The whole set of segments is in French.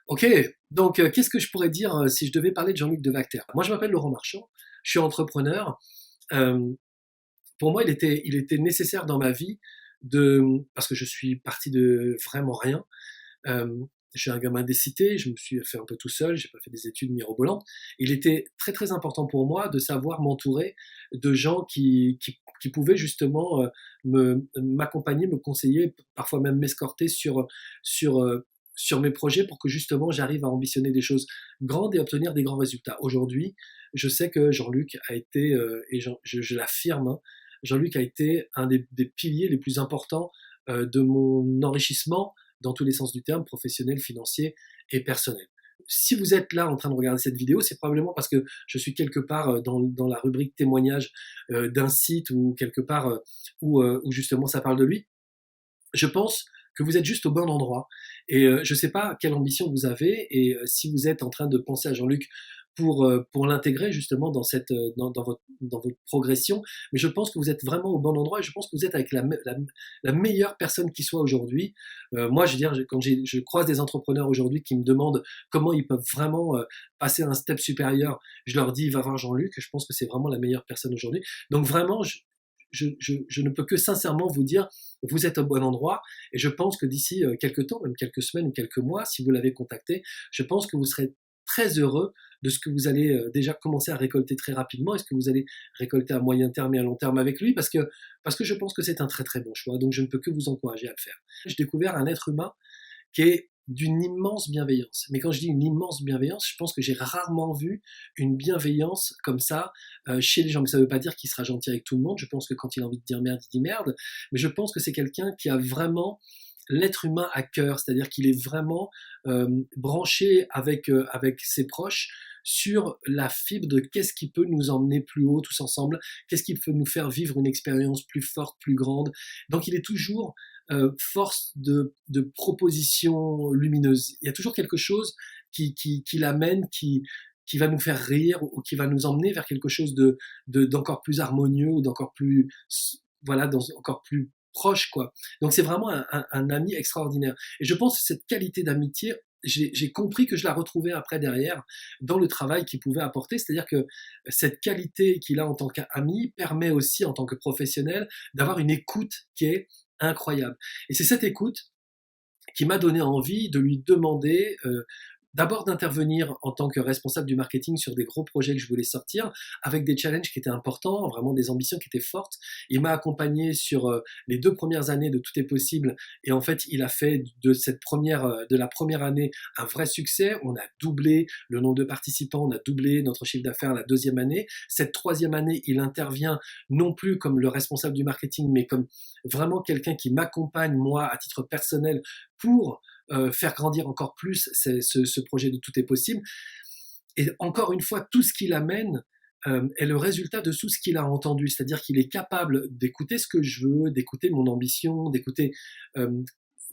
Ok, donc qu'est-ce que je pourrais dire si je devais parler de Jean-Luc Devac? Moi, je m'appelle Laurent Marchand, je suis entrepreneur. Euh, pour moi, il était nécessaire dans ma vie parce que je suis parti de vraiment rien. Euh, je suis un gamin des cités, je me suis fait un peu tout seul, j'ai pas fait des études mirobolantes. Il était très très important pour moi de savoir m'entourer de gens qui pouvaient justement m'accompagner, me conseiller, parfois même m'escorter sur, euh, sur mes projets pour que justement j'arrive à ambitionner des choses grandes et obtenir des grands résultats. Aujourd'hui, je sais que Jean-Luc a été, et je l'affirme, hein, Jean-Luc a été un des piliers les plus importants de mon enrichissement dans tous les sens du terme, professionnel, financier et personnel. Si vous êtes là en train de regarder cette vidéo, c'est probablement parce que je suis quelque part dans la rubrique témoignage d'un site ou quelque part où justement ça parle de lui. Je pense que vous êtes juste au bon endroit. Et je ne sais pas quelle ambition vous avez et si vous êtes en train de penser à Jean-Luc pour l'intégrer justement dans votre progression, mais je pense que vous êtes vraiment au bon endroit et je pense que vous êtes avec la meilleure personne qui soit aujourd'hui. Moi, je veux dire, quand je croise des entrepreneurs aujourd'hui qui me demandent comment ils peuvent vraiment passer à un step supérieur, je leur dis, va voir Jean-Luc, je pense que c'est vraiment la meilleure personne aujourd'hui. Donc vraiment, je ne peux que sincèrement vous dire, vous êtes au bon endroit, et je pense que d'ici quelques temps, même quelques semaines ou quelques mois, si vous l'avez contacté, je pense que vous serez très heureux de ce que vous allez déjà commencer à récolter très rapidement et ce que vous allez récolter à moyen terme et à long terme avec lui, parce que je pense que c'est un très très bon choix, donc je ne peux que vous encourager à le faire. J'ai découvert un être humain qui est d'une immense bienveillance. Mais quand je dis une immense bienveillance, je pense que j'ai rarement vu une bienveillance comme ça chez les gens. Mais ça ne veut pas dire qu'il sera gentil avec tout le monde. Je pense que quand il a envie de dire merde, il dit merde. Mais je pense que c'est quelqu'un qui a vraiment l'être humain à cœur, c'est-à-dire qu'il est vraiment branché avec ses proches sur la fibre de qu'est-ce qui peut nous emmener plus haut tous ensemble, qu'est-ce qui peut nous faire vivre une expérience plus forte, plus grande. Donc il est toujours force de propositions lumineuses. Il y a toujours quelque chose qui l'amène, qui va nous faire rire ou qui va nous emmener vers quelque chose d'encore plus harmonieux ou d'encore plus, voilà, encore plus proche, quoi. Donc c'est vraiment un ami extraordinaire. Et je pense que cette qualité d'amitié, j'ai compris que je la retrouvais après derrière dans le travail qu'il pouvait apporter, c'est-à-dire que cette qualité qu'il a en tant qu'ami permet aussi en tant que professionnel d'avoir une écoute qui est incroyable. Et c'est cette écoute qui m'a donné envie de lui demander d'abord d'intervenir en tant que responsable du marketing sur des gros projets que je voulais sortir, avec des challenges qui étaient importants, vraiment des ambitions qui étaient fortes. Il m'a accompagné sur les 2 premières années de Tout est possible, et en fait, il a fait de la première année un vrai succès. On a doublé le nombre de participants, on a doublé notre chiffre d'affaires la deuxième année. Cette troisième année, il intervient non plus comme le responsable du marketing, mais comme vraiment quelqu'un qui m'accompagne, moi, à titre personnel, pour faire grandir encore plus ce projet de Tout est possible. Et encore une fois, tout ce qu'il amène est le résultat de tout ce qu'il a entendu. C'est-à-dire qu'il est capable d'écouter ce que je veux, d'écouter mon ambition, d'écouter euh,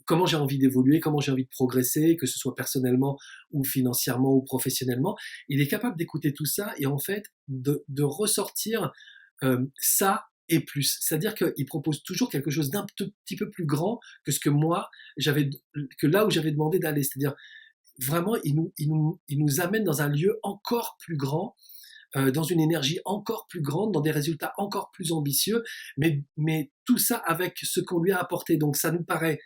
comment j'ai envie d'évoluer, comment j'ai envie de progresser, que ce soit personnellement ou financièrement ou professionnellement. Il est capable d'écouter tout ça et en fait de ressortir ça et plus. C'est-à-dire qu'il propose toujours quelque chose d'un petit peu plus grand que ce que moi, que là où j'avais demandé d'aller. C'est-à-dire, vraiment, il nous amène dans un lieu encore plus grand, dans une énergie encore plus grande, dans des résultats encore plus ambitieux, mais tout ça avec ce qu'on lui a apporté. Donc ça nous paraît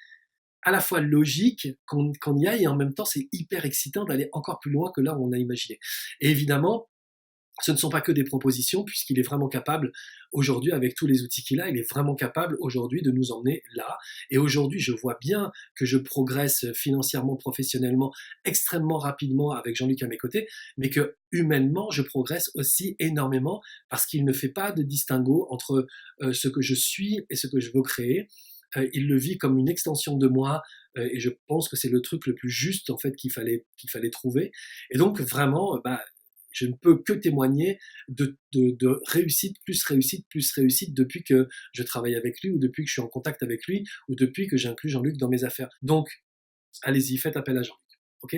à la fois logique qu'on y aille et en même temps c'est hyper excitant d'aller encore plus loin que là où on a imaginé. Et évidemment, ce ne sont pas que des propositions, puisqu'il est vraiment capable, aujourd'hui, avec tous les outils qu'il a, il est vraiment capable, aujourd'hui, de nous emmener là. Et aujourd'hui, je vois bien que je progresse financièrement, professionnellement, extrêmement rapidement avec Jean-Luc à mes côtés, mais que, humainement, je progresse aussi énormément, parce qu'il ne fait pas de distinguo entre ce que je suis et ce que je veux créer. Il le vit comme une extension de moi, et je pense que c'est le truc le plus juste, en fait, qu'il fallait trouver. Et donc, vraiment, bah, je ne peux que témoigner de réussite, plus réussite depuis que je travaille avec lui ou depuis que je suis en contact avec lui ou depuis que j'inclus Jean-Luc dans mes affaires. Donc, allez-y, faites appel à Jean-Luc. Ok?